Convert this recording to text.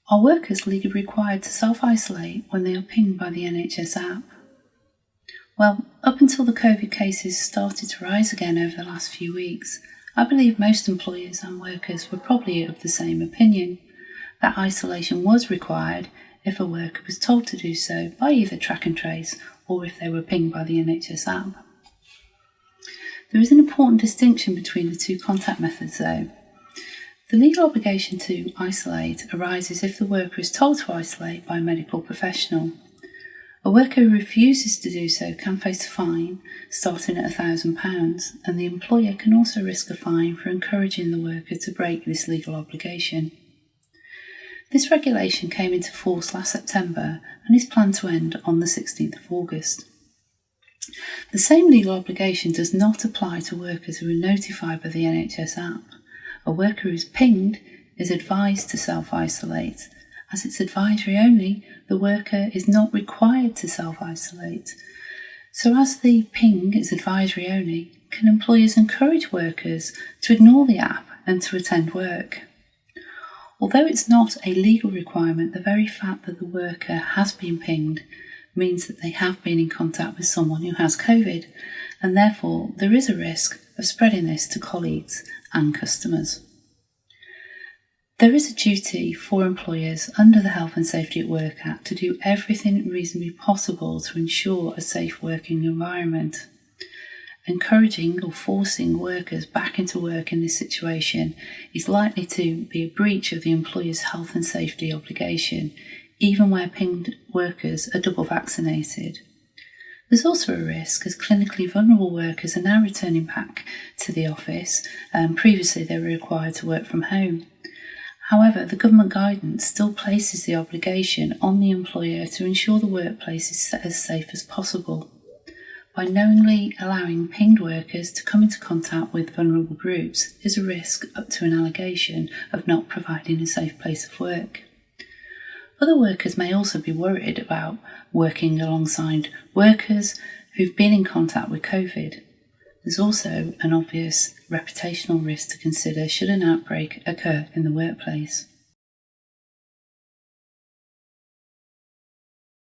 Are workers legally required to self-isolate when they are pinged by the NHS App? Well, up until the COVID cases started to rise again over the last few weeks, I believe most employers and workers were probably of the same opinion, that isolation was required if a worker was told to do so by either track and trace or if they were pinged by the NHS App. There is an important distinction between the two contact methods though. The legal obligation to isolate arises if the worker is told to isolate by a medical professional. A worker who refuses to do so can face a fine starting at £1,000, and the employer can also risk a fine for encouraging the worker to break this legal obligation. This regulation came into force last September and is planned to end on the 16th of August. The same legal obligation does not apply to workers who are notified by the NHS App. A worker who is pinged is advised to self-isolate. As it's advisory only, the worker is not required to self-isolate. So as the ping is advisory only, can employers encourage workers to ignore the app and to attend work? Although it's not a legal requirement, the very fact that the worker has been pinged means that they have been in contact with someone who has COVID, and therefore there is a risk of spreading this to colleagues and customers. There is a duty for employers under the Health and Safety at Work Act to do everything reasonably possible to ensure a safe working environment. Encouraging or forcing workers back into work in this situation is likely to be a breach of the employer's health and safety obligation, even where pinged workers are double vaccinated. There's also a risk as clinically vulnerable workers are now returning back to the office. Previously they were required to work from home. However, the government guidance still places the obligation on the employer to ensure the workplace is as safe as possible. By knowingly allowing pinged workers to come into contact with vulnerable groups is a risk up to an allegation of not providing a safe place of work. Other workers may also be worried about working alongside workers who've been in contact with COVID. There's also an obvious reputational risk to consider should an outbreak occur in the workplace.